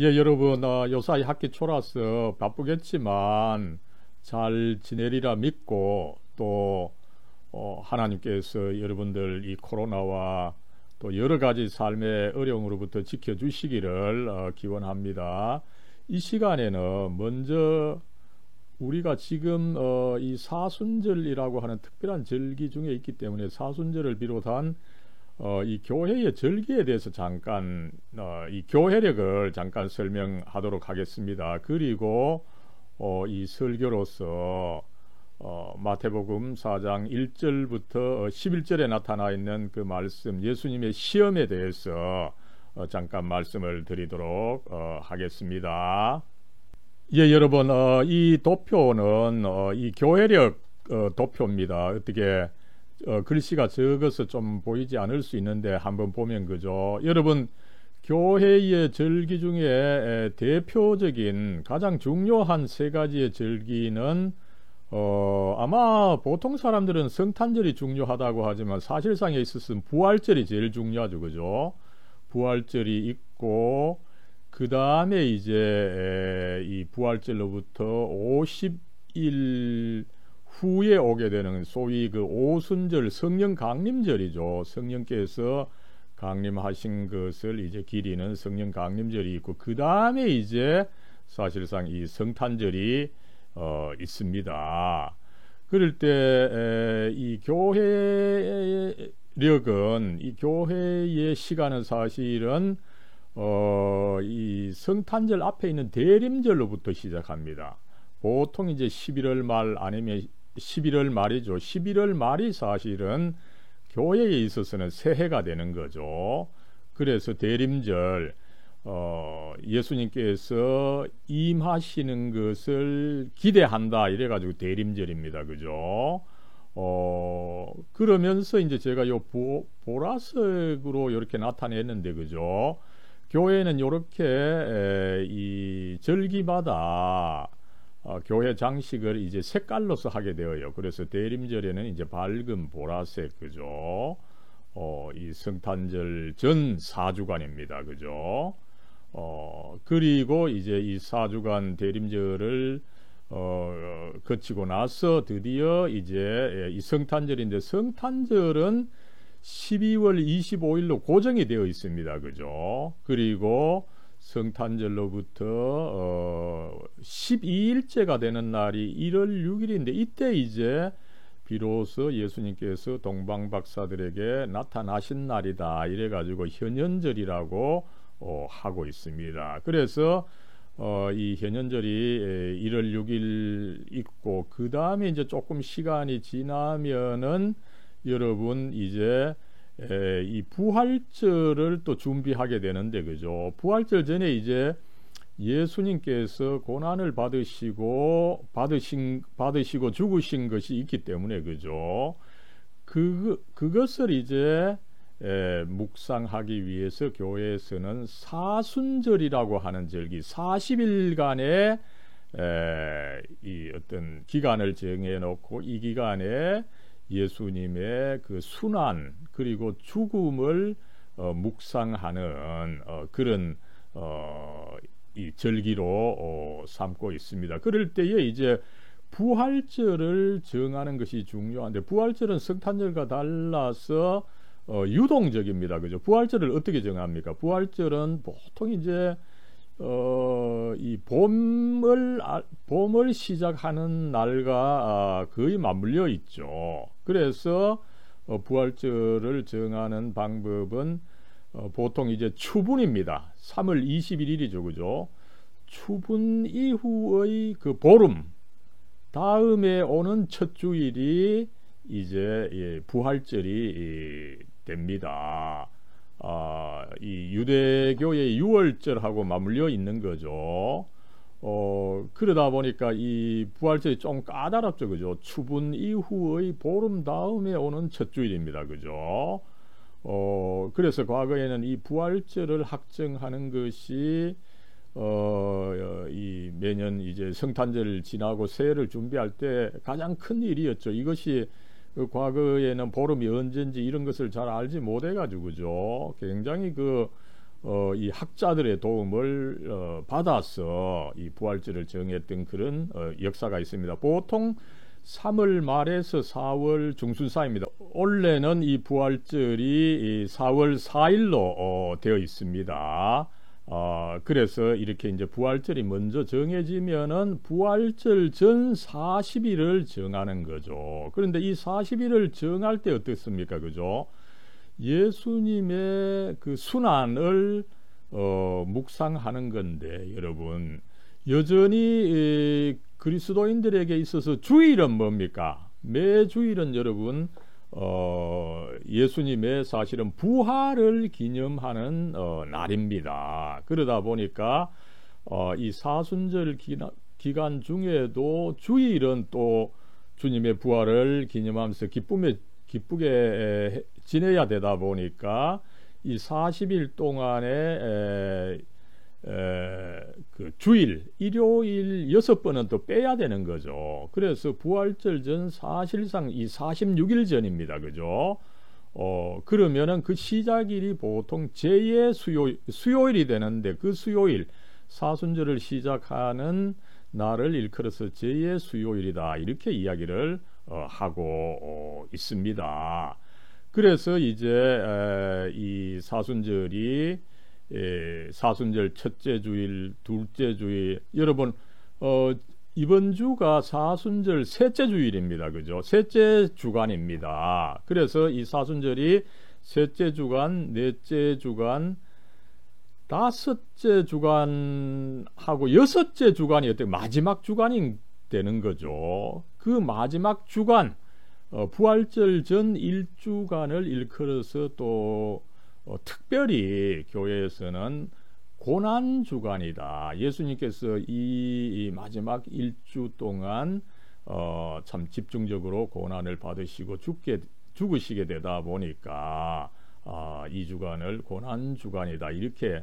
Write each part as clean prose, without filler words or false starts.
예, 여러분, 요사이 학기 초라서 바쁘겠지만 잘 지내리라 믿고 또 하나님께서 여러분들 이 코로나와 또 여러 가지 삶의 어려움으로부터 지켜주시기를 기원합니다. 이 시간에는 먼저 우리가 지금 이 사순절이라고 하는 특별한 절기 중에 있기 때문에 사순절을 비롯한 이 교회의 절기에 대해서 잠깐 이 교회력을 잠깐 설명하도록 하겠습니다. 그리고 이 설교로서 마태복음 4장 1절부터 11절에 나타나 있는 그 말씀 예수님의 시험에 대해서 잠깐 말씀을 드리도록 하겠습니다. 예, 여러분, 이 도표는 이 교회력 도표입니다. 어떻게 글씨가 적어서 좀 보이지 않을 수 있는데 한번 보면 그죠. 여러분, 교회의 절기 중에 대표적인 가장 중요한 세 가지의 절기는 아마 보통 사람들은 성탄절이 중요하다고 하지만 사실상에 있어서는 부활절이 제일 중요하죠. 그죠? 부활절이 있고 그 다음에 이제 이 부활절로부터 50일 후에 오게 되는 소위 그 오순절 성령 강림절이죠. 성령께서 강림하신 것을 이제 기리는 성령 강림절이 있고 그 다음에 이제 사실상 이 성탄절이 있습니다. 그럴 때 이 교회력은 이 교회의 시간은 사실은 이 성탄절 앞에 있는 대림절로부터 시작합니다. 보통 이제 11월 말 아니면 11월 말이죠. 11월 말이 사실은 교회에 있어서는 새해가 되는 거죠. 그래서 대림절 예수님께서 임하시는 것을 기대한다 이래가지고 대림절입니다. 그죠? 그러면서 이제 제가 요 보라색으로 이렇게 나타냈는데 그죠? 교회는 이렇게 이 절기마다 교회 장식을 이제 색깔로서 하게 되어요. 그래서 대림절에는 이제 밝은 보라색, 그죠? 이 성탄절 전 4주간입니다. 그죠? 그리고 이제 이 4주간 대림절을 거치고 나서 드디어 이제 이 성탄절인데 성탄절은 12월 25일로 고정이 되어 있습니다. 그죠? 그리고 성탄절로부터 12일째가 되는 날이 1월 6일인데 이때 이제 비로소 예수님께서 동방박사들에게 나타나신 날이다 이래가지고 현현절이라고 하고 있습니다. 그래서 이 현현절이 1월 6일 있고 그 다음에 이제 조금 시간이 지나면은 여러분 이제 이 부활절을 또 준비하게 되는데 그죠? 부활절 전에 이제 예수님께서 고난을 받으시고 죽으신 것이 있기 때문에 그죠? 그것을 이제 묵상하기 위해서 교회에서는 사순절이라고 하는 절기 40일간의 이 어떤 기간을 정해 놓고 이 기간에 예수님의 그 순환 그리고 죽음을 묵상하는 그런 이 절기로 삼고 있습니다. 그럴 때에 이제 부활절을 정하는 것이 중요한데 부활절은 성탄절과 달라서 유동적입니다. 그죠? 부활절을 어떻게 정합니까? 부활절은 보통 이제 이 봄을 시작하는 날과 거의 맞물려 있죠. 그래서 부활절을 정하는 방법은 보통 이제 추분입니다. 3월 21일이죠. 그죠? 추분 이후의 그 보름 다음에 오는 첫 주일이 이제 부활절이 됩니다. 이 유대교의 유월절하고 맞물려 있는 거죠. 그러다 보니까 이 부활절이 좀 까다롭죠. 그죠? 추분 이후의 보름 다음에 오는 첫 주일입니다. 그죠? 그래서 과거에는 이 부활절을 확정하는 것이 이 매년 이제 성탄절을 지나고 새해를 준비할 때 가장 큰 일이었죠. 이것이 과거에는 보름이 언제인지 이런 것을 잘 알지 못해가지고 그죠. 굉장히 그 이 학자들의 도움을 받아서 이 부활절을 정했던 그런 역사가 있습니다. 보통 3월 말에서 4월 중순 사이입니다. 원래는 이 부활절이 4월 4일로 되어 있습니다. 그래서 이렇게 이제 부활절이 먼저 정해지면은 부활절 전 40일을 정하는 거죠. 그런데 이 40일을 정할 때 어떻습니까? 그죠? 예수님의 그 순환을 묵상하는 건데, 여러분, 여전히 그리스도인들에게 있어서 주일은 뭡니까? 매 주일은 여러분 예수님의 사실은 부활을 기념하는 날입니다. 그러다 보니까 이 사순절 기간 중에도 주일은 또 주님의 부활을 기념하면서 기쁘게 지내야 되다 보니까 이 40일 동안에 그 주일, 일요일 6번은 또 빼야 되는 거죠. 그래서 부활절 전 사실상 이 46일 전입니다. 그죠? 그러면은 그 시작일이 보통 제2의 수요일이 되는데, 그 수요일, 사순절을 시작하는 날을 일컬어서 제2의 수요일이다, 이렇게 이야기를 하고 있습니다. 그래서 이제 이 사순절이 사순절 첫째 주일, 둘째 주일, 여러분 이번 주가 사순절 셋째 주일입니다. 그죠? 셋째 주간입니다. 그래서 이 사순절이 셋째 주간, 넷째 주간, 다섯째 주간하고 여섯째 주간이 어떻게 마지막 주간이 되는 거죠. 그 마지막 주간, 부활절 전 1주간을 일컬어서 또 특별히 교회에서는 고난 주간이다. 예수님께서 이 마지막 1주 동안 참 집중적으로 고난을 받으시고 죽으시게 되다 보니까 이 주간을 고난 주간이다, 이렇게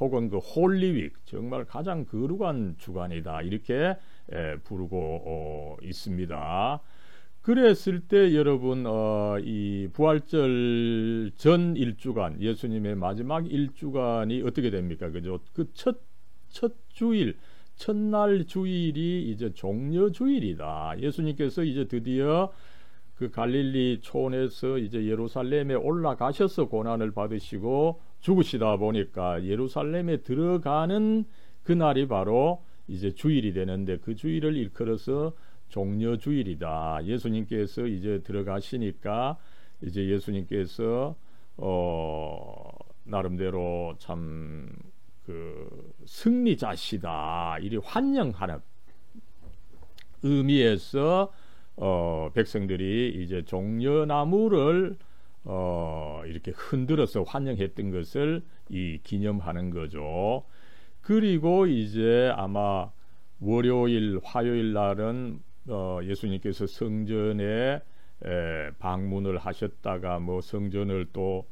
혹은 그 홀리윅, 정말 가장 거룩한 주간이다, 이렇게 부르고 있습니다. 그랬을 때 여러분 이 부활절 전 1주간, 예수님의 마지막 1주간이 어떻게 됩니까? 그죠? 그 첫 주일, 첫날 주일이 이제 종려 주일이다. 예수님께서 이제 드디어 그 갈릴리 촌에서 이제 예루살렘에 올라가셔서 고난을 받으시고 죽으시다 보니까 예루살렘에 들어가는 그 날이 바로 이제 주일이 되는데, 그 주일을 일컬어서 종려 주일이다. 예수님께서 이제 들어가시니까 이제 예수님께서 나름대로 참 그 승리자시다, 이리 환영하는 의미에서 백성들이 이제 종려나무를 이렇게 흔들어서 환영했던 것을 이 기념하는 거죠. 그리고 이제 아마 월요일, 화요일 날은 예수님께서 성전에 방문을 하셨다가 뭐 성전을 또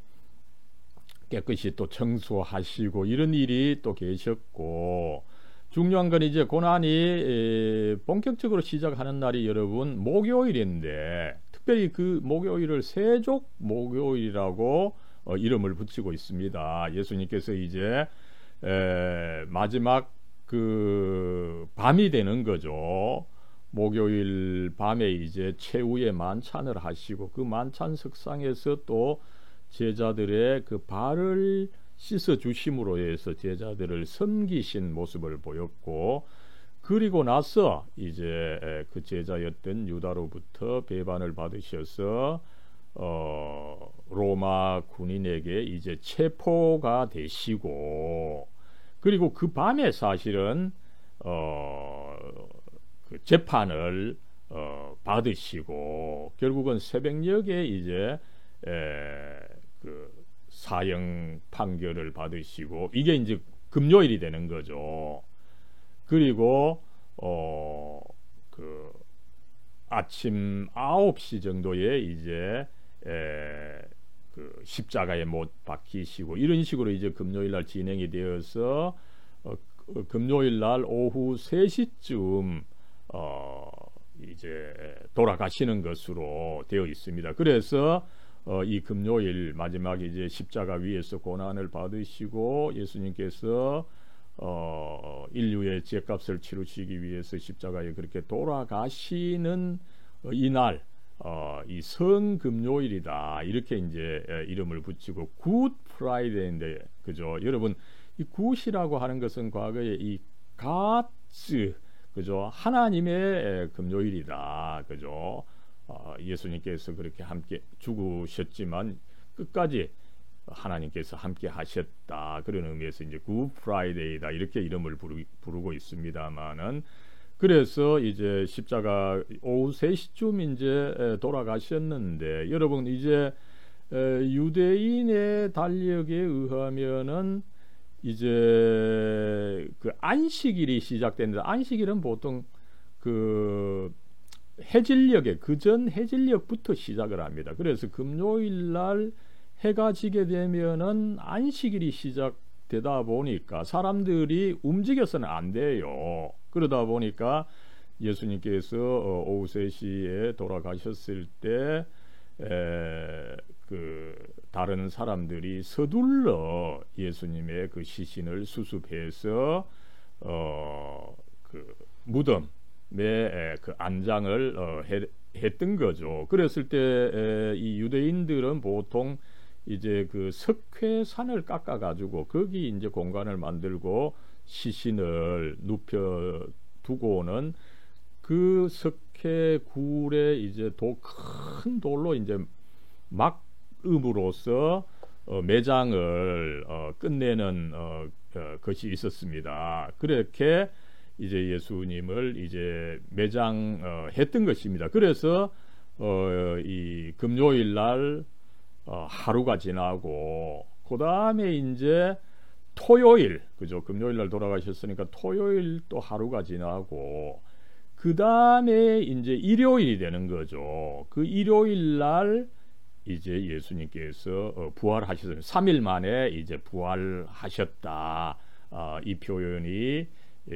깨끗이 또 청소하시고 이런 일이 또 계셨고, 중요한 건 이제 고난이 본격적으로 시작하는 날이 여러분 목요일인데, 특별히 그 목요일을 세족 목요일이라고 이름을 붙이고 있습니다. 예수님께서 이제 마지막 그 밤이 되는 거죠. 목요일 밤에 이제 최후의 만찬을 하시고, 그 만찬 석상에서 또 제자들의 그 발을 씻어 주심으로 해서 제자들을 섬기신 모습을 보였고, 그리고 나서 이제 그 제자였던 유다로부터 배반을 받으셔서 로마 군인에게 이제 체포가 되시고, 그리고 그 밤에 사실은 그 재판을 받으시고, 결국은 새벽녘에 이제 그 사형 판결을 받으시고, 이게 이제 금요일이 되는 거죠. 그리고 그 아침 9시 정도에 이제 그 십자가에 못 박히시고, 이런 식으로 이제 금요일 날 진행이 되어서 금요일 날 오후 3시쯤 이제 돌아가시는 것으로 되어 있습니다. 그래서 이 금요일 마지막 이제 십자가 위에서 고난을 받으시고 예수님께서 인류의 죄값을 치르시기 위해서 십자가에 그렇게 돌아가시는 이날, 이 성금요일이다 이렇게 이제 이름을 붙이고 굿 프라이데이인데, 그죠? 여러분, 이 굿이라고 하는 것은 과거에 이 갓즈, 그죠? 하나님의 금요일이다, 그죠? 예수님께서 그렇게 함께 죽으셨지만 끝까지 하나님께서 함께 하셨다, 그런 의미에서 이제 굿 프라이데이다 이렇게 이름을 부르고 있습니다만은, 그래서 이제 십자가 오후 3시쯤 이제 돌아가셨는데, 여러분 이제 유대인의 달력에 의하면은 이제 그 안식일이 시작됩니다. 안식일은 보통 그 해질녘에, 그전 해질녘부터 시작을 합니다. 그래서 금요일 날 해가 지게 되면은 안식일이 시작되다 보니까 사람들이 움직여서는 안 돼요. 그러다 보니까 예수님께서 오후 3시에 돌아가셨을 때 그 다른 사람들이 서둘러 예수님의 그 시신을 수습해서 그 무덤에 그 안장을 했던 거죠. 그랬을 때 이 유대인들은 보통 이제 그 석회산을 깎아 가지고 거기 이제 공간을 만들고 시신을 눕혀 두고는 그 석회굴에 이제 큰 돌로 이제 막음으로써 매장을 끝내는 것이 있었습니다. 그렇게 이제 예수님을 이제 매장했던 것입니다. 그래서 이 금요일 날 하루가 지나고 그 다음에 이제 토요일, 그죠? 금요일 날 돌아가셨으니까 토요일 또 하루가 지나고 그 다음에 이제 일요일이 되는 거죠. 그 일요일 날 이제 예수님께서 부활하셨어요. 3일 만에 이제 부활하셨다. 이 표현이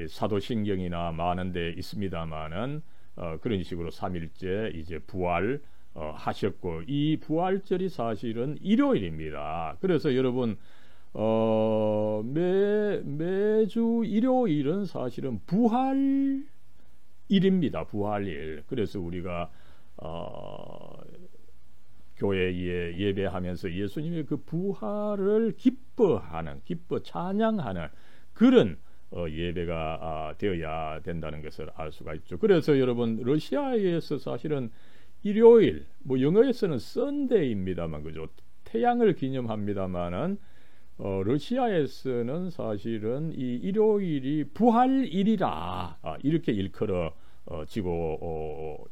사도신경이나 많은 데 있습니다만은 그런 식으로 3일째 이제 부활하셨고, 이 부활절이 사실은 일요일입니다. 그래서 여러분 매주 일요일은 사실은 부활일입니다. 부활일. 그래서 우리가 교회에 예배하면서 예수님의 그 부활을 찬양하는 그런 예배가 되어야 된다는 것을 알 수가 있죠. 그래서 여러분 러시아에서 사실은 일요일, 뭐 영어에서는 썬데이입니다만, 그죠? 태양을 기념합니다만은 러시아에서는 사실은 이 일요일이 부활일이라 이렇게 일컬어지고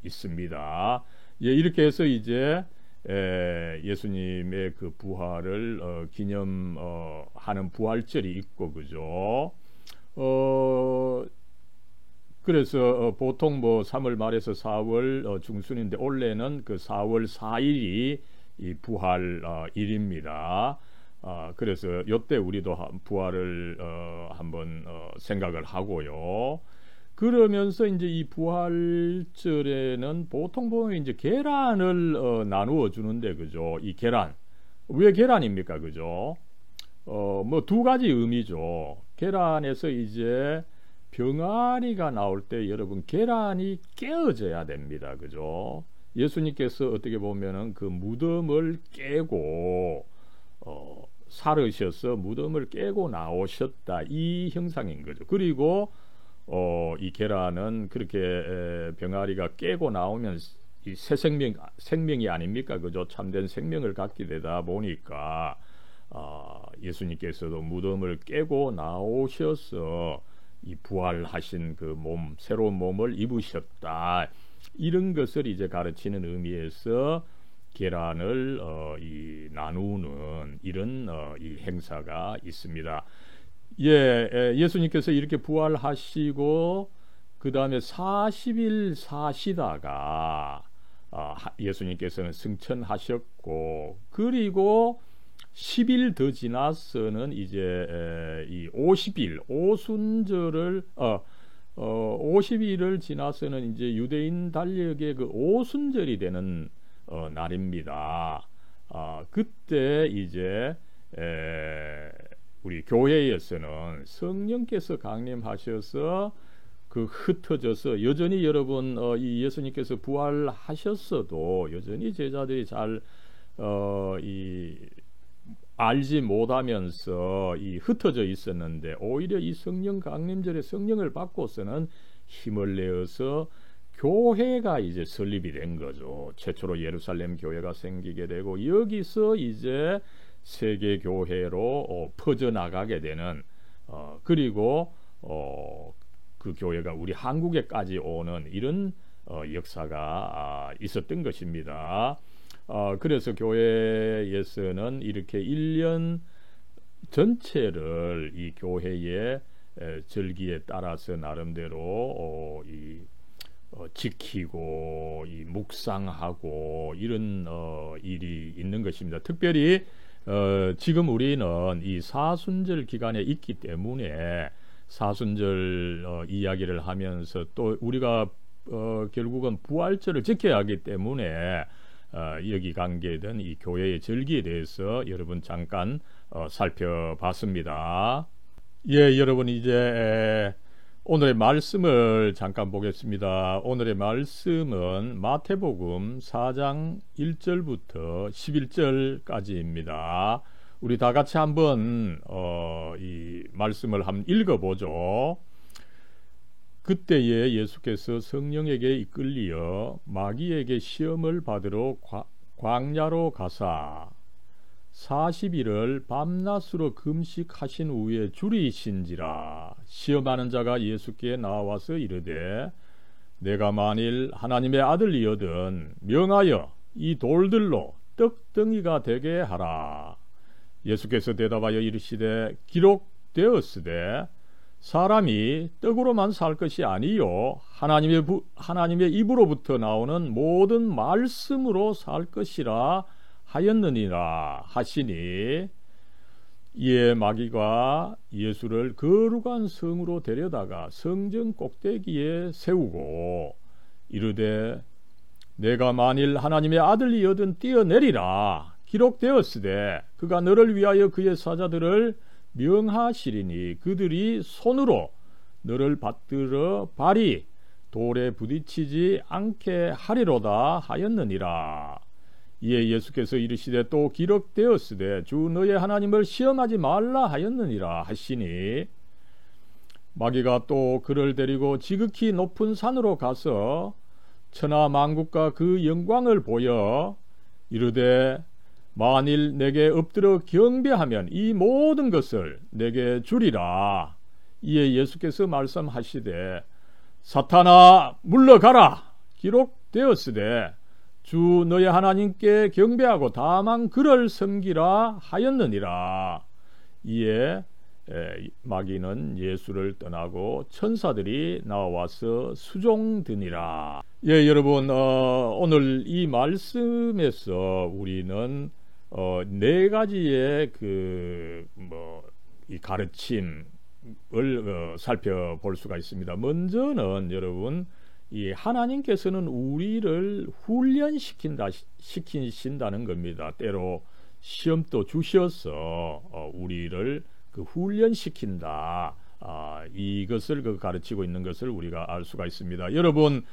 있습니다. 예, 이렇게 해서 이제 예수님의 그 부활을 기념하는 부활절이 있고, 그죠? 그래서 보통 뭐 3월 말에서 4월 중순인데 올해는 그 4월 4일이 이 부활일입니다. 그래서 이때 우리도 부활을 한번 생각을 하고요. 그러면서 이제 이 부활절에는 보통 보면 이제 계란을 나누어 주는데, 그죠? 이 계란, 왜 계란입니까, 그죠? 뭐 두 가지 의미죠. 계란에서 이제 병아리가 나올 때 여러분 계란이 깨어져야 됩니다, 그죠? 예수님께서 어떻게 보면은 그 무덤을 깨고 살으셔서 무덤을 깨고 나오셨다, 이 형상인 거죠. 그리고 이 계란은 그렇게 병아리가 깨고 나오면 이 새 생명이 아닙니까, 그죠? 참된 생명을 갖게 되다 보니까 예수님께서도 무덤을 깨고 나오셔서 이 부활하신 그 몸, 새로운 몸을 입으셨다, 이런 것을 이제 가르치는 의미에서 계란을 이 나누는 이런 이 행사가 있습니다. 예수님께서 이렇게 부활하시고 그 다음에 40일 사시다가 예수님께서는 승천하셨고, 그리고 10일 더 지나서는 이제 이 50일 오순절을 50일을 지나서는 이제 유대인 달력의 그 오순절이 되는 날입니다. 그때 이제 우리 교회에서는 성령께서 강림하셔서 그 흩어져서 여전히 여러분 이 예수님께서 부활하셨어도 여전히 제자들이 잘 알지 못하면서 흩어져 있었는데, 오히려 이 성령 강림절에 성령을 받고서는 힘을 내어서 교회가 이제 설립이 된 거죠. 최초로 예루살렘 교회가 생기게 되고, 여기서 이제 세계 교회로 퍼져나가게 되는 그리고 그 교회가 우리 한국에까지 오는 이런 역사가 있었던 것입니다. 그래서 교회에서는 이렇게 1년 전체를 이 교회의 절기에 따라서 나름대로 지키고 묵상하고 이런 일이 있는 것입니다. 특별히 지금 우리는 이 사순절 기간에 있기 때문에 사순절 이야기를 하면서 또 우리가 결국은 부활절을 지켜야 하기 때문에 여기 관계된 이 교회의 절기에 대해서 여러분 잠깐 살펴봤습니다. 예, 여러분 이제 오늘의 말씀을 잠깐 보겠습니다. 오늘의 말씀은 마태복음 4장 1절부터 11절까지입니다. 우리 다 같이 한번 이 말씀을 한번 읽어보죠. 그때에 예수께서 성령에게 이끌리어 마귀에게 시험을 받으러 광야로 가사 40일을 밤낮으로 금식하신 후에 줄이신지라. 시험하는 자가 예수께 나와서 이르되 내가 만일 하나님의 아들이거든 명하여 이 돌들로 떡덩이가 되게 하라. 예수께서 대답하여 이르시되 기록되었으되 사람이 떡으로만 살 것이 아니요 하나님의 입으로부터 나오는 모든 말씀으로 살 것이라 하였느니라 하시니, 이에 마귀가 예수를 거룩한 성으로 데려다가 성전 꼭대기에 세우고 이르되 내가 만일 하나님의 아들이거든 뛰어내리라. 기록되었으되 그가 너를 위하여 그의 사자들을 명하시리니 그들이 손으로 너를 받들어 발이 돌에 부딪히지 않게 하리로다 하였느니라. 이에 예수께서 이르시되 또 기록되었으되 주 너의 하나님을 시험하지 말라 하였느니라 하시니, 마귀가 또 그를 데리고 지극히 높은 산으로 가서 천하 만국과 그 영광을 보여 이르되 만일 내게 엎드려 경배하면 이 모든 것을 내게 주리라. 이에 예수께서 말씀하시되 사탄아 물러가라. 기록되었으되 주 너의 하나님께 경배하고 다만 그를 섬기라 하였느니라. 이에 마귀는 예수를 떠나고 천사들이 나와서 수종드니라. 예, 여러분 오늘 이 말씀에서 우리는 네 가지의 이 가르침을 살펴볼 수가 있습니다. 먼저는 여러분 이 하나님께서는 우리를 훈련시킨다는 겁니다. 때로 시험도 주셔서 우리를 훈련시킨다. 이것을 가르치고 있는 것을 우리가 알 수가 있습니다. 여러분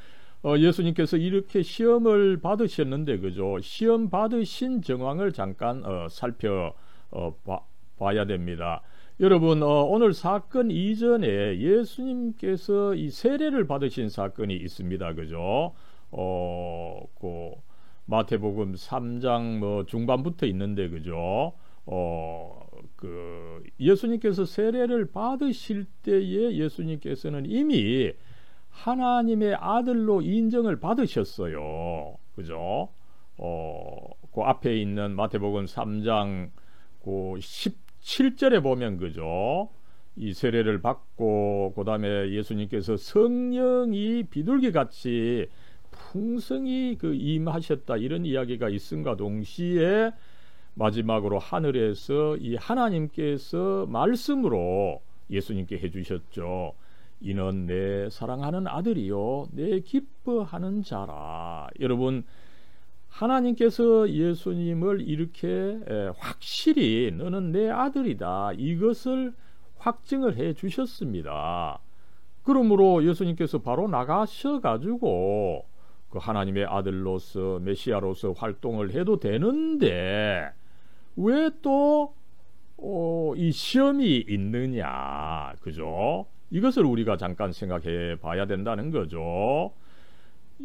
예수님께서 이렇게 시험을 받으셨는데 그죠? 시험 받으신 정황을 잠깐 살펴봐야 됩니다. 여러분 오늘 사건 이전에 예수님께서 이 세례를 받으신 사건이 있습니다. 그죠? 마태복음 3장 중반부터 있는데 그죠? 예수님께서 세례를 받으실 때에 예수님께서는 이미 하나님의 아들로 인정을 받으셨어요. 그죠? 그 앞에 있는 마태복음 3장 17절에 보면 그죠? 이 세례를 받고 그다음에 예수님께서 성령이 비둘기같이 풍성히 임하셨다 이런 이야기가 있음과 동시에 마지막으로 하늘에서 이 하나님께서 말씀으로 예수님께 해주셨죠. 이는 내 사랑하는 아들이요 내 기뻐하는 자라. 여러분 하나님께서 예수님을 이렇게 확실히 너는 내 아들이다, 이것을 확증을 해 주셨습니다. 그러므로 예수님께서 바로 나가셔가지고 그 하나님의 아들로서 메시아로서 활동을 해도 되는데 왜 또 이 시험이 있느냐, 그죠? 이것을 우리가 잠깐 생각해 봐야 된다는 거죠.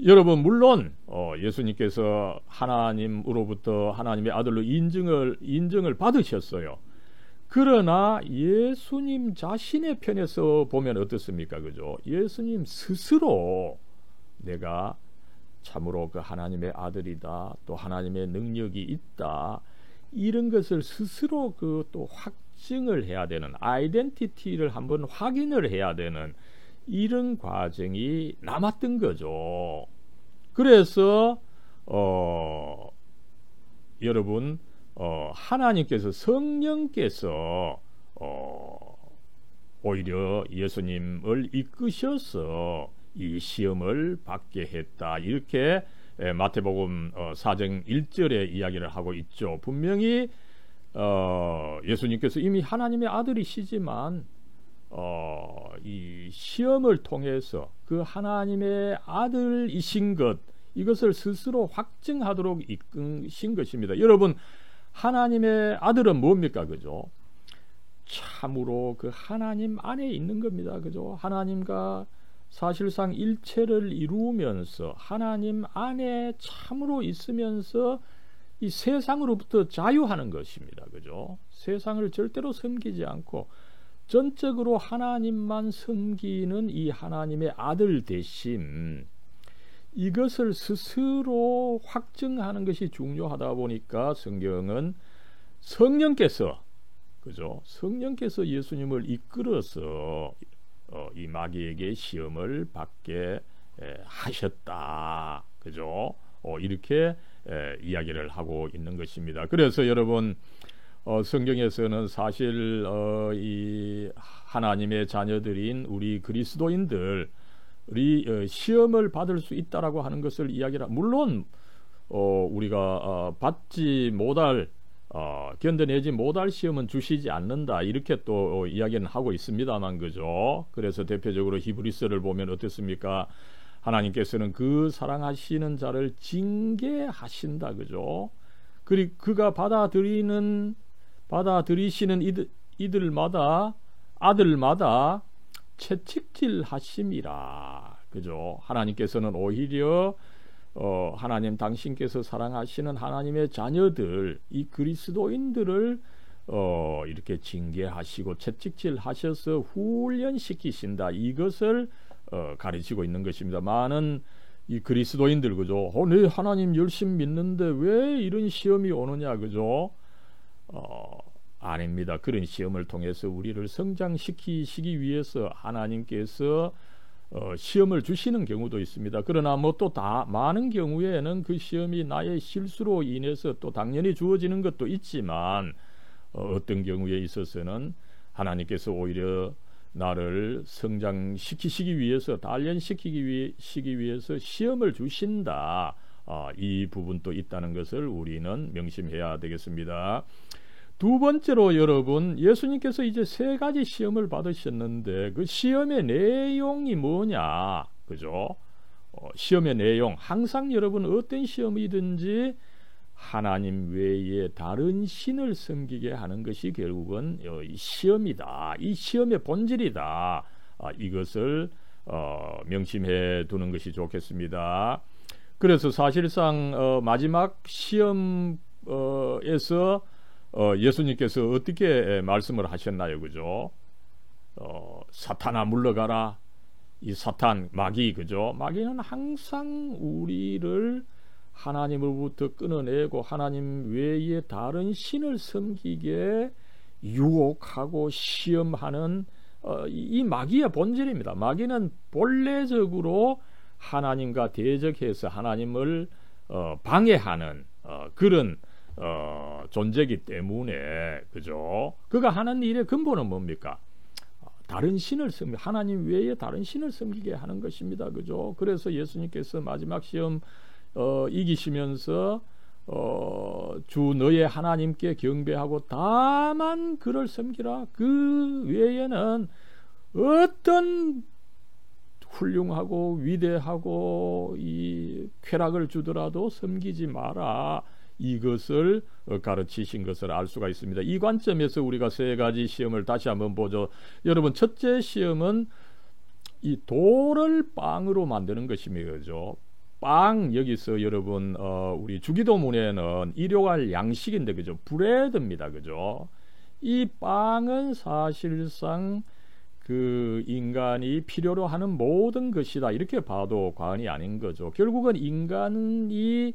여러분, 물론 예수님께서 하나님으로부터 하나님의 아들로 인정을 받으셨어요. 그러나 예수님 자신의 편에서 보면 어떻습니까, 그죠? 예수님 스스로 내가 참으로 그 하나님의 아들이다, 또 하나님의 능력이 있다, 이런 것을 스스로 그 또 확증을 해야 되는, 아이덴티티를 한번 확인을 해야 되는 이런 과정이 남았던 거죠. 그래서 여러분, 하나님께서, 성령께서 오히려 예수님을 이끄셔서 이 시험을 받게 했다, 이렇게 마태복음 4장 1절에 이야기를 하고 있죠. 분명히 예수님께서 이미 하나님의 아들이시지만 이 시험을 통해서 그 하나님의 아들이신 것, 이것을 스스로 확증하도록 이끄신 것입니다. 여러분, 하나님의 아들은 뭡니까, 그죠? 참으로 그 하나님 안에 있는 겁니다, 그죠? 하나님과 사실상 일체를 이루면서 하나님 안에 참으로 있으면서 이 세상으로부터 자유하는 것입니다, 그죠? 세상을 절대로 섬기지 않고 전적으로 하나님만 섬기는 이 하나님의 아들 되심, 이것을 스스로 확증하는 것이 중요하다 보니까 성경은 성령께서, 그죠? 성령께서 예수님을 이끌어서 이 마귀에게 시험을 받게 하셨다, 그죠? 이렇게 이야기를 하고 있는 것입니다. 그래서 여러분, 성경에서는 사실 이 하나님의 자녀들인 우리 그리스도인들이 시험을 받을 수 있다라고 하는 것을 이야기를, 물론 우리가 받지 못할, 견뎌내지 못할 시험은 주시지 않는다, 이렇게 또 이야기는 하고 있습니다만, 그죠? 그래서 대표적으로 히브리서를 보면 어떻습니까? 하나님께서는 그 사랑하시는 자를 징계하신다, 그죠? 그리고 그가 받아들이시는 이들마다, 아들마다 채찍질 하심이라, 그죠? 하나님께서는 오히려 하나님 당신께서 사랑하시는 하나님의 자녀들, 이 그리스도인들을 이렇게 징계하시고 채찍질 하셔서 훈련시키신다, 이것을 가르치고 있는 것입니다. 많은 이 그리스도인들, 그죠? 내 하나님 열심히 믿는데 왜 이런 시험이 오느냐, 그죠? 아닙니다. 그런 시험을 통해서 우리를 성장시키시기 위해서 하나님께서 시험을 주시는 경우도 있습니다. 그러나 뭐 또 많은 경우에는 그 시험이 나의 실수로 인해서 또 당연히 주어지는 것도 있지만, 어떤 경우에 있어서는 하나님께서 오히려 나를 성장시키시기 위해서, 단련시키기 위해서 시험을 주신다, 이 부분도 있다는 것을 우리는 명심해야 되겠습니다. 두 번째로 여러분, 예수님께서 이제 세 가지 시험을 받으셨는데 그 시험의 내용이 뭐냐, 그죠? 시험의 내용, 항상 여러분 어떤 시험이든지 하나님 외에 다른 신을 섬기게 하는 것이 결국은 이 시험이다, 이 시험의 본질이다, 이것을 명심해 두는 것이 좋겠습니다. 그래서 사실상 마지막 시험에서 예수님께서 어떻게 말씀을 하셨나요, 그죠? 사탄아 물러가라, 이 사탄, 마귀, 그죠? 마귀는 항상 우리를 하나님으로부터 끊어내고 하나님 외에 다른 신을 섬기게 유혹하고 시험하는 이 마귀의 본질입니다. 마귀는 본래적으로 하나님과 대적해서 하나님을 방해하는 그런 존재이기 때문에, 그죠? 그가 하는 일의 근본은 뭡니까? 다른 신을 하나님 외에 다른 신을 섬기게 하는 것입니다, 그죠? 그래서 예수님께서 마지막 시험에 이기시면서 주 너의 하나님께 경배하고 다만 그를 섬기라. 그 외에는 어떤 훌륭하고 위대하고 이 쾌락을 주더라도 섬기지 마라. 이것을 가르치신 것을 알 수가 있습니다. 이 관점에서 우리가 세 가지 시험을 다시 한번 보죠. 여러분, 첫째 시험은 이 돌을 빵으로 만드는 것입니다. 그죠? 빵, 여기서 여러분 우리 주기도문에는 일용할 양식인데, 그죠? 브레드입니다. 그죠? 이 빵은 사실상 그 인간이 필요로 하는 모든 것이다, 이렇게 봐도 과언이 아닌 거죠. 결국은 인간이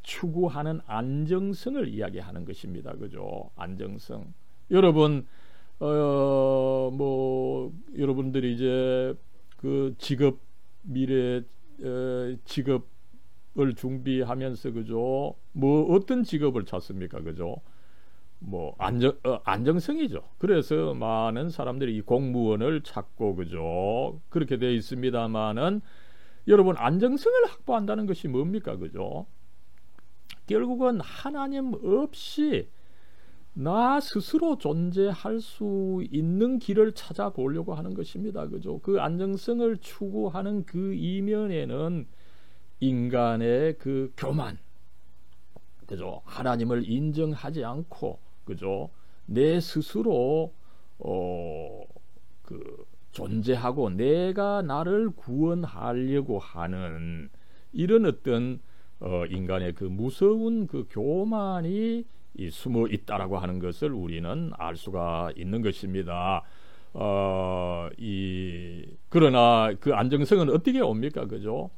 추구하는 안정성을 이야기하는 것입니다. 그죠? 안정성. 여러분, 뭐 여러분들이 이제 그 직업, 미래 직업을 준비하면서, 그죠? 뭐 어떤 직업을 찾습니까? 그죠? 뭐 안정성이죠. 그래서 많은 사람들이 이 공무원을 찾고, 그죠? 그렇게 되어 있습니다만은, 여러분, 안정성을 확보한다는 것이 뭡니까? 그죠? 결국은 하나님 없이 나 스스로 존재할 수 있는 길을 찾아보려고 하는 것입니다. 그죠? 그 안정성을 추구하는 그 이면에는 인간의 그 교만, 그죠? 하나님을 인정하지 않고, 그죠? 내 스스로 그 존재하고 내가 나를 구원하려고 하는 이런 어떤 인간의 그 무서운 그 교만이 숨어 있다라고 하는 것을 우리는 알 수가 있는 것입니다. 그러나 그 안정성은 어떻게 옵니까? 그죠?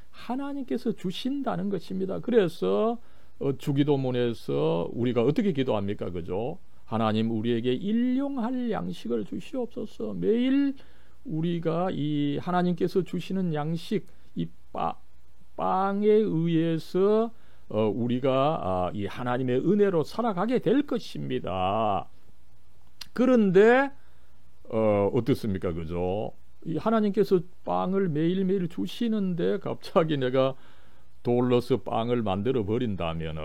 하나님께서 주신다는 것입니다. 그래서 주기도문에서 우리가 어떻게 기도합니까? 그죠? 하나님, 우리에게 일용할 양식을 주시옵소서. 매일 우리가 이 하나님께서 주시는 양식, 이 빵에 의해서 우리가 이 하나님의 은혜로 살아가게 될 것입니다. 그런데 어떻습니까? 그죠? 이 하나님께서 빵을 매일매일 주시는데 갑자기 내가 돌로서 빵을 만들어 버린다면은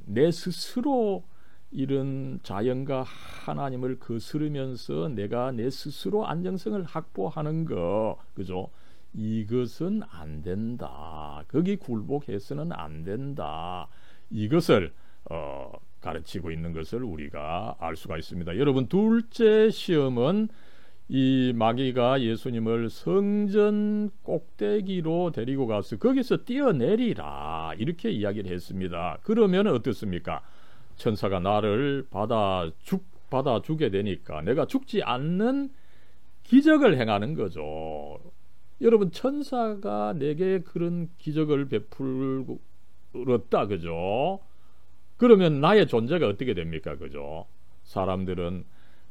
내 스스로 이런 자연과 하나님을 거스르면서 내가 내 스스로 안정성을 확보하는 거, 그죠? 이것은 안 된다. 거기 굴복해서는 안 된다. 이것을 가르치고 있는 것을 우리가 알 수가 있습니다. 여러분, 둘째 시험은 이 마귀가 예수님을 성전 꼭대기로 데리고 가서 거기서 뛰어내리라, 이렇게 이야기를 했습니다. 그러면 어떻습니까? 천사가 나를 받아주게 되니까 내가 죽지 않는 기적을 행하는 거죠. 여러분, 천사가 내게 그런 기적을 베풀었다, 그죠? 그러면 나의 존재가 어떻게 됩니까? 그죠? 사람들은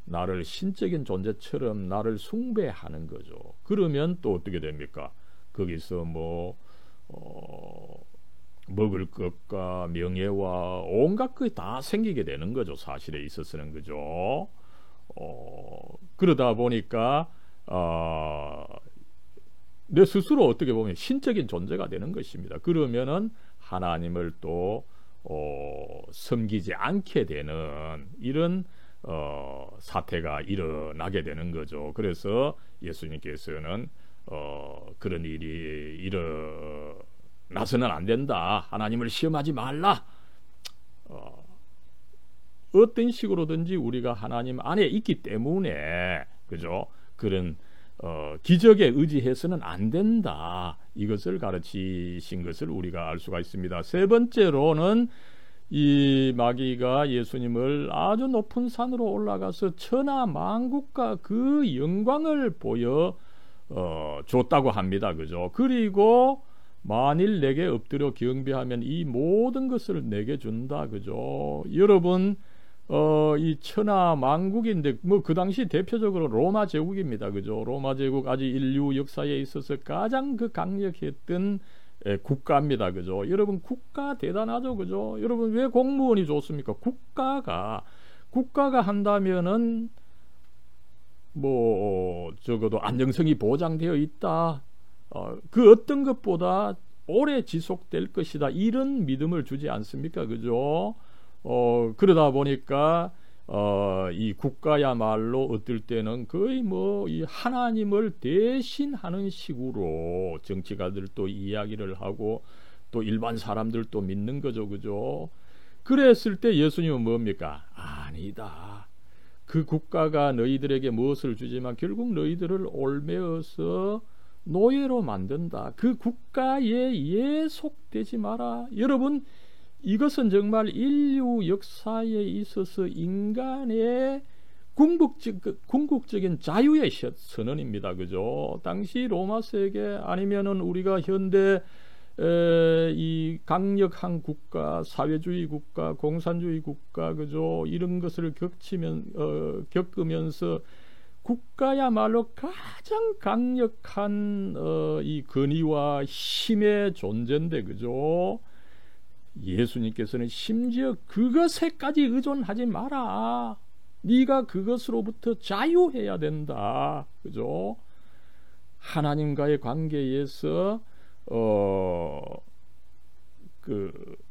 나를 신적인 존재처럼 나를 숭배하는 거죠. 그러면 또 어떻게 됩니까? 거기서 먹을 것과 명예와 온갖 것이 다 생기게 되는 거죠. 사실에 있어서는, 그죠? 그러다 보니까 내 스스로 어떻게 보면 신적인 존재가 되는 것입니다. 그러면은 하나님을 또 섬기지 않게 되는 이런 사태가 일어나게 되는 거죠. 그래서 예수님께서는 그런 일이 일어나서는 안 된다. 하나님을 시험하지 말라. 어떤 식으로든지 우리가 하나님 안에 있기 때문에, 그죠? 그런 기적에 의지해서는 안 된다. 이것을 가르치신 것을 우리가 알 수가 있습니다. 세 번째로는 이 마귀가 예수님을 아주 높은 산으로 올라가서 천하 만국과 그 영광을 보여 줬다고 합니다. 그죠? 그리고 만일 내게 엎드려 경배하면 이 모든 것을 내게 준다. 그죠? 여러분, 이 천하 만국인데 그 당시 대표적으로 로마 제국입니다. 그죠? 로마 제국 아직 인류 역사에 있어서 가장 그 강력했던 국가입니다. 그죠? 여러분, 국가 대단하죠. 그죠? 여러분, 왜 공무원이 좋습니까? 국가가 한다면은 적어도 안정성이 보장되어 있다. 그 어떤 것보다 오래 지속될 것이다. 이런 믿음을 주지 않습니까? 그죠? 그러다 보니까 이 국가야말로 어떨 때는 거의 뭐 이 하나님을 대신하는 식으로 정치가들도 이야기를 하고 또 일반 사람들도 믿는 거죠. 그죠? 그랬을 때 예수님은 뭡니까? 아니다. 그 국가가 너희들에게 무엇을 주지만 결국 너희들을 올매어서 노예로 만든다. 그 국가에 예속되지 마라. 여러분, 이것은 정말 인류 역사에 있어서 인간의 궁극적인 자유의 선언입니다. 그죠? 당시 로마 세계 아니면은 우리가 현대 이 강력한 국가, 사회주의 국가, 공산주의 국가, 그죠? 이런 것을 겪으면서 국가야말로 가장 강력한 이 권위와 힘의 존재인데, 그죠? 예수님께서는 심지어 그것에까지 의존하지 마라. 네가 그것으로부터 자유해야 된다. 그죠? 하나님과의 관계에서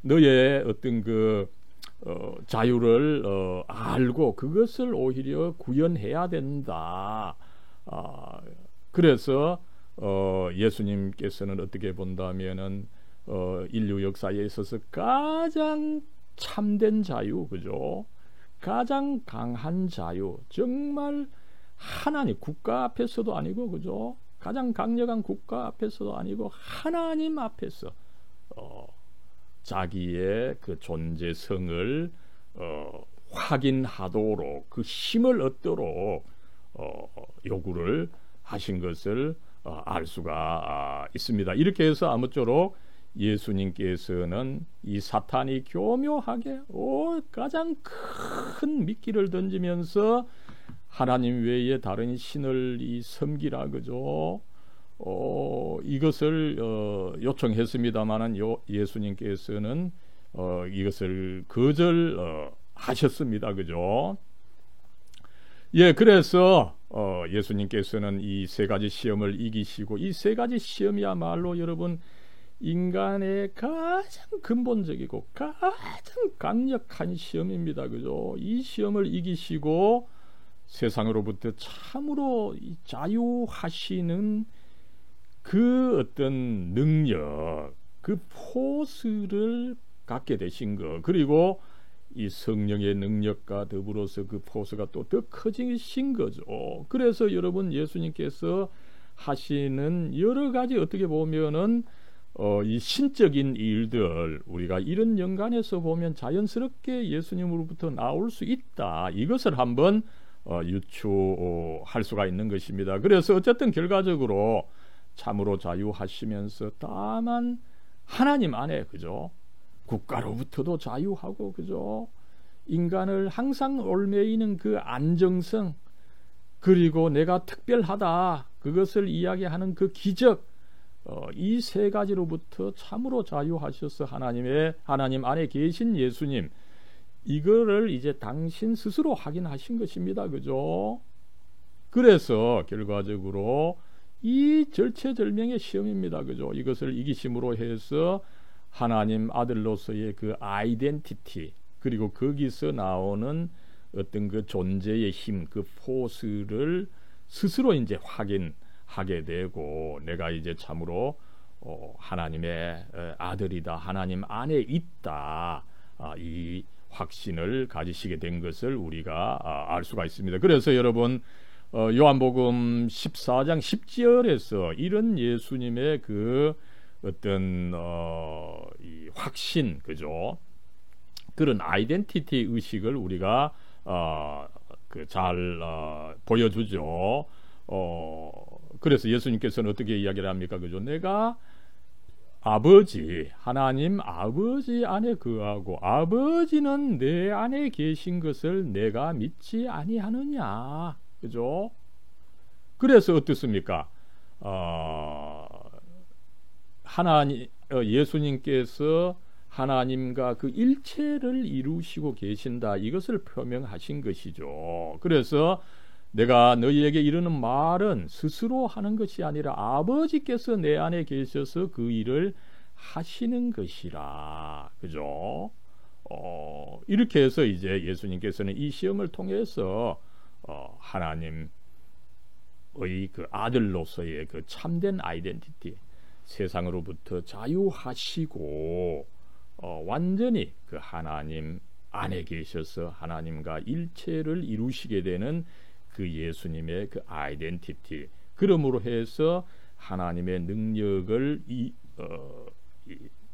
너의 어떤 자유를 알고 그것을 오히려 구현해야 된다. 그래서 예수님께서는 어떻게 본다면은 인류 역사에 있어서 가장 참된 자유, 그죠? 가장 강한 자유, 정말 하나님 국가 앞에서도 아니고, 그죠? 가장 강력한 국가 앞에서도 아니고 하나님 앞에서 자기의 그 존재성을 확인하도록 그 힘을 얻도록 요구를 하신 것을 알 수가 있습니다. 이렇게 해서 아무쪼록 예수님께서는 이 사탄이 교묘하게 가장 큰 미끼를 던지면서 하나님 외에 다른 신을 섬기라, 그죠? 이것을 요청했습니다마는 예수님께서는 이것을 거절하셨습니다, 그죠? 예, 그래서 예수님께서는 이 세 가지 시험을 이기시고, 이 세 가지 시험이야말로 여러분 인간의 가장 근본적이고 가장 강력한 시험입니다, 그죠? 이 시험을 이기시고 세상으로부터 참으로 자유하시는 그 어떤 능력, 그 포스를 갖게 되신 것, 그리고 이 성령의 능력과 더불어서 그 포스가 또 더 커지신 거죠. 그래서 여러분 예수님께서 하시는 여러 가지 어떻게 보면은 이 신적인 일들, 우리가 이런 연관에서 보면 자연스럽게 예수님으로부터 나올 수 있다. 이것을 한번 유추할 수가 있는 것입니다. 그래서 어쨌든 결과적으로 참으로 자유하시면서 다만 하나님 안에, 그죠? 국가로부터도 자유하고, 그죠? 인간을 항상 올매이는 그 안정성, 그리고 내가 특별하다, 그것을 이야기하는 그 기적, 이 세 가지로부터 참으로 자유하셔서 하나님 안에 계신 예수님, 이거를 이제 당신 스스로 확인하신 것입니다. 그죠? 그래서 결과적으로 이 절체절명의 시험입니다. 그죠? 이것을 이기심으로 해서 하나님 아들로서의 그 아이덴티티, 그리고 거기서 나오는 어떤 그 존재의 힘, 그 포스를 스스로 이제 확인하게 되고, 내가 이제 참으로 하나님의 아들이다, 하나님 안에 있다, 이 확신을 가지시게 된 것을 우리가 알 수가 있습니다. 그래서 여러분 요한복음 14장 10절에서 이런 예수님의 그 어떤 이 확신, 그죠? 그런 아이덴티티 의식을 우리가 잘 보여주죠. 그래서 예수님께서는 어떻게 이야기를 합니까? 그죠? 내가 하나님 아버지 안에 거하고 아버지는 내 안에 계신 것을 내가 믿지 아니하느냐, 그죠? 그래서 어떻습니까? 예수님께서 하나님과 그 일체를 이루시고 계신다, 이것을 표명하신 것이죠. 그래서 내가 너희에게 이르는 말은 스스로 하는 것이 아니라 아버지께서 내 안에 계셔서 그 일을 하시는 것이라. 그죠? 이렇게 해서 이제 예수님께서는 이 시험을 통해서 하나님의 그 아들로서의 그 참된 아이덴티티, 세상으로부터 자유하시고 완전히 그 하나님 안에 계셔서 하나님과 일체를 이루시게 되는 그 예수님의 그 아이덴티티, 그러므로 해서 하나님의 능력을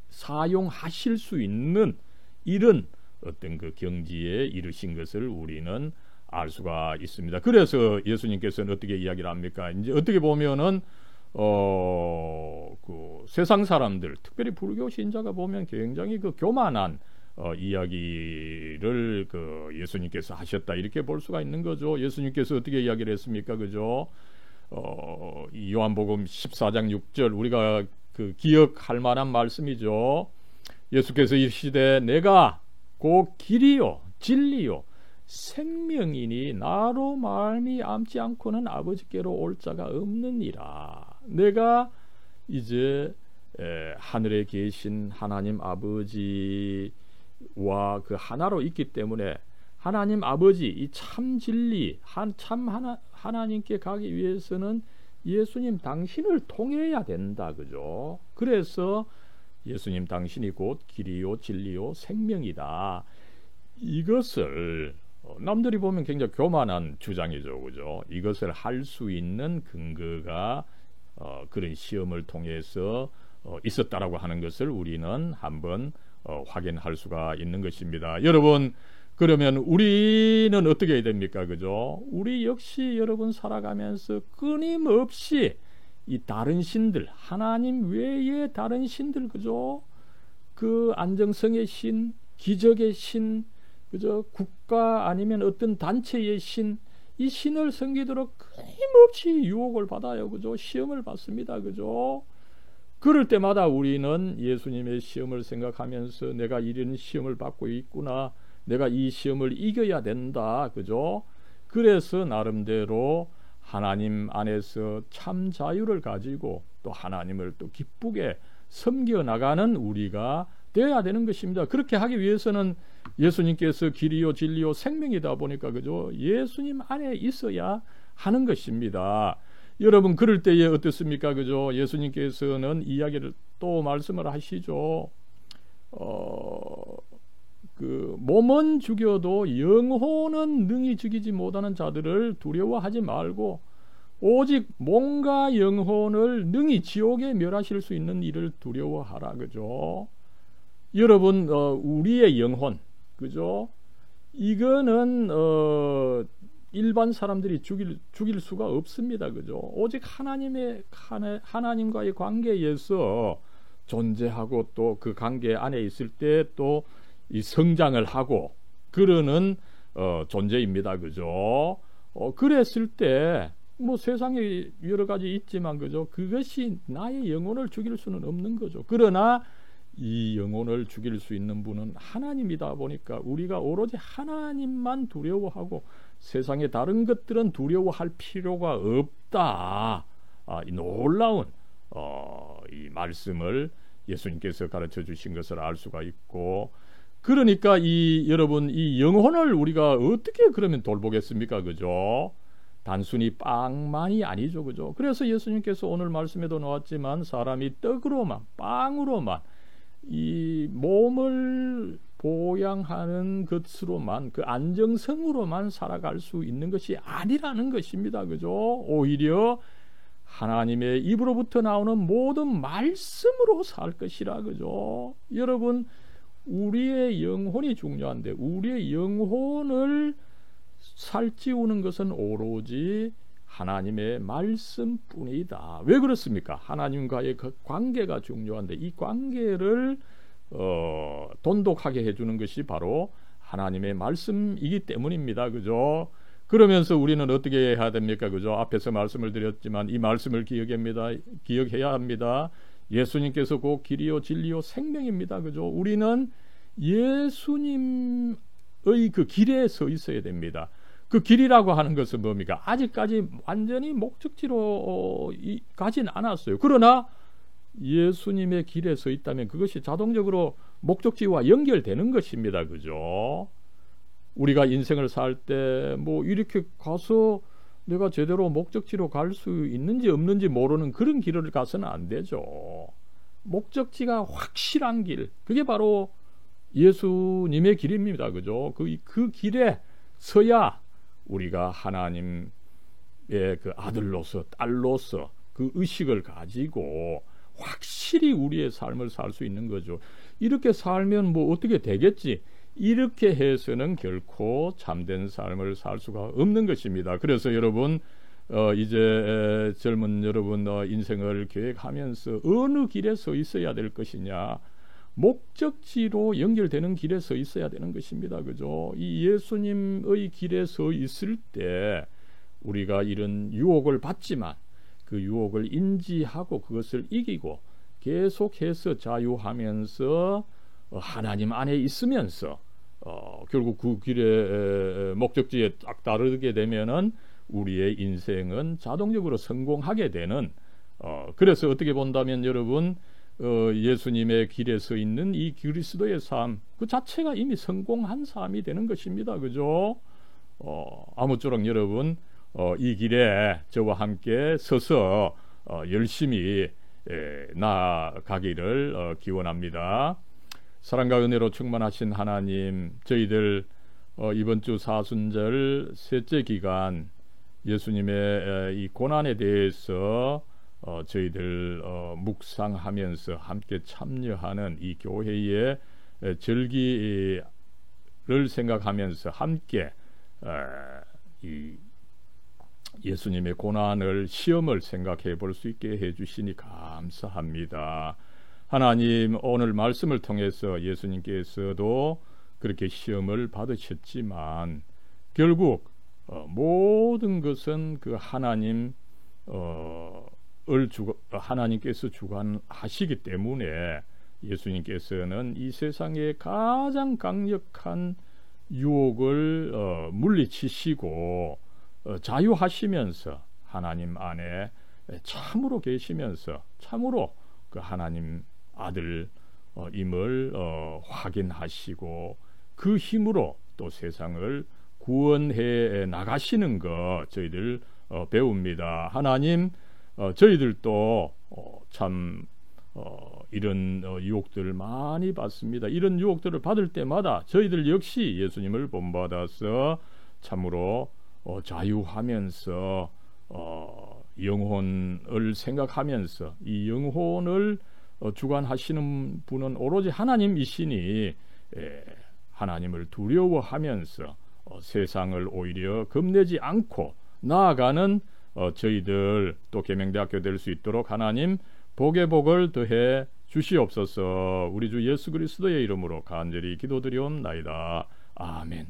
사용하실 수 있는 이런 어떤 그 경지에 이르신 것을 우리는 알 수가 있습니다. 그래서 예수님께서는 어떻게 이야기를 합니까? 이제 어떻게 보면은 그 세상 사람들, 특별히 불교 신자가 보면 굉장히 그 교만한 이야기를 그 예수님께서 하셨다, 이렇게 볼 수가 있는 거죠. 예수님께서 어떻게 이야기를 했습니까? 그죠? 이 요한복음 14장 6절 우리가 그 기억할 만한 말씀이죠. 예수께서 이르시되 내가 곧 길이요 진리요 생명이니 나로 말미암지 않고는 아버지께로 올 자가 없느니라. 내가 이제 하늘에 계신 하나님 아버지와 그 하나로 있기 때문에 하나님 아버지 이 참 진리 참 하나님께 가기 위해서는 예수님 당신을 통해야 된다. 그죠? 그래서 예수님 당신이 곧 길이요 진리요 생명이다. 이것을 남들이 보면 굉장히 교만한 주장이죠. 그죠? 이것을 할 수 있는 근거가 그런 시험을 통해서 있었다라고 하는 것을 우리는 한번 확인할 수가 있는 것입니다. 여러분, 그러면 우리는 어떻게 해야 됩니까? 그죠? 우리 역시 여러분 살아가면서 끊임없이 이 다른 신들, 하나님 외에 다른 신들, 그죠? 그 안정성의 신, 기적의 신, 그죠? 국가 아니면 어떤 단체의 신, 이 신을 섬기도록 끊임없이 유혹을 받아요. 그죠? 시험을 받습니다. 그죠? 그럴 때마다 우리는 예수님의 시험을 생각하면서 내가 이런 시험을 받고 있구나, 내가 이 시험을 이겨야 된다. 그죠? 그래서 나름대로 하나님 안에서 참 자유를 가지고 또 하나님을 또 기쁘게 섬겨 나가는 우리가 되어야 되는 것입니다. 그렇게 하기 위해서는 예수님께서 길이요 진리요 생명이다 보니까 그죠? 예수님 안에 있어야 하는 것입니다. 여러분, 그럴 때에 어떻습니까? 그죠? 예수님께서는 이야기를 또 말씀을 하시죠. 그 몸은 죽여도 영혼은 능히 죽이지 못하는 자들을 두려워하지 말고 오직 몸과 영혼을 능히 지옥에 멸하실 수 있는 이를 두려워하라. 그죠? 여러분, 우리의 영혼, 그죠? 이거는 일반 사람들이 죽일 수가 없습니다. 그죠? 오직 하나님과의 관계에서 존재하고 또 그 관계 안에 있을 때 또 이 성장을 하고 그러는 존재입니다. 그죠? 그랬을 때 뭐 세상에 여러 가지 있지만 그죠? 그것이 나의 영혼을 죽일 수는 없는 거죠. 그러나 이 영혼을 죽일 수 있는 분은 하나님이다 보니까 우리가 오로지 하나님만 두려워하고 세상의 다른 것들은 두려워할 필요가 없다. 이 놀라운 이 말씀을 예수님께서 가르쳐 주신 것을 알 수가 있고, 그러니까 여러분 이 영혼을 우리가 어떻게 그러면 돌보겠습니까? 그죠? 단순히 빵만이 아니죠. 그죠? 그래서 예수님께서 오늘 말씀에도 나왔지만 사람이 떡으로만 빵으로만 이 몸을 보양하는 것으로만 그 안정성으로만 살아갈 수 있는 것이 아니라는 것입니다. 그죠? 오히려 하나님의 입으로부터 나오는 모든 말씀으로 살 것이라. 그죠? 여러분, 우리의 영혼이 중요한데 우리의 영혼을 살찌우는 것은 오로지 하나님의 말씀뿐이다. 왜 그렇습니까? 하나님과의 그 관계가 중요한데 이 관계를 돈독하게 해주는 것이 바로 하나님의 말씀이기 때문입니다. 그죠? 그러면서 우리는 어떻게 해야 됩니까? 그죠? 앞에서 말씀을 드렸지만 이 말씀을 기억해야 합니다. 예수님께서 곧 길이요 진리요 생명입니다. 그죠? 우리는 예수님의 그 길에 서 있어야 됩니다. 그 길이라고 하는 것은 뭡니까? 아직까지 완전히 목적지로 가진 않았어요. 그러나 예수님의 길에 서 있다면 그것이 자동적으로 목적지와 연결되는 것입니다. 그죠? 우리가 인생을 살 때 뭐 이렇게 가서 내가 제대로 목적지로 갈 수 있는지 없는지 모르는 그런 길을 가서는 안 되죠. 목적지가 확실한 길, 그게 바로 예수님의 길입니다. 그죠? 그 길에 서야 우리가 하나님의 그 아들로서 딸로서 그 의식을 가지고 확실히 우리의 삶을 살 수 있는 거죠. 이렇게 살면 뭐 어떻게 되겠지? 이렇게 해서는 결코 참된 삶을 살 수가 없는 것입니다. 그래서 여러분 이제 젊은 여러분 인생을 계획하면서 어느 길에 서 있어야 될 것이냐, 목적지로 연결되는 길에 서 있어야 되는 것입니다. 그죠? 이 예수님의 길에 서 있을 때 우리가 이런 유혹을 받지만 그 유혹을 인지하고 그것을 이기고 계속해서 자유하면서 하나님 안에 있으면서 결국 그 길의 목적지에 딱 따르게 되면은 우리의 인생은 자동적으로 성공하게 되는 그래서 어떻게 본다면 여러분 예수님의 길에 서 있는 이 그리스도의 삶 그 자체가 이미 성공한 삶이 되는 것입니다. 그죠? 아무쪼록 여러분 이 길에 저와 함께 서서 열심히 나아가기를 기원합니다. 사랑과 은혜로 충만하신 하나님, 저희들 이번 주 사순절 셋째 기간 예수님의 이 고난에 대해서 저희들 묵상하면서 함께 참여하는 이 교회의 절기를 생각하면서 함께 이 예수님의 고난을 시험을 생각해 볼 수 있게 해주시니 감사합니다. 하나님, 오늘 말씀을 통해서 예수님께서도 그렇게 시험을 받으셨지만 결국 모든 것은 그 하나님께서 주관하시기 때문에 예수님께서는 이 세상의 가장 강력한 유혹을 물리치시고 자유하시면서 하나님 안에 참으로 계시면서 참으로 그 하나님 아들임을 확인하시고 그 힘으로 또 세상을 구원해 나가시는 것 저희들 배웁니다. 하나님, 저희들도 참 이런 유혹들을 많이 받습니다. 이런 유혹들을 받을 때마다 저희들 역시 예수님을 본받아서 참으로 자유하면서 영혼을 생각하면서 이 영혼을 주관하시는 분은 오로지 하나님이시니 하나님을 두려워하면서 세상을 오히려 겁내지 않고 나아가는 저희들 또 계명대학교 될 수 있도록 하나님 복의 복을 더해 주시옵소서. 우리 주 예수 그리스도의 이름으로 간절히 기도드리옵나이다. 아멘.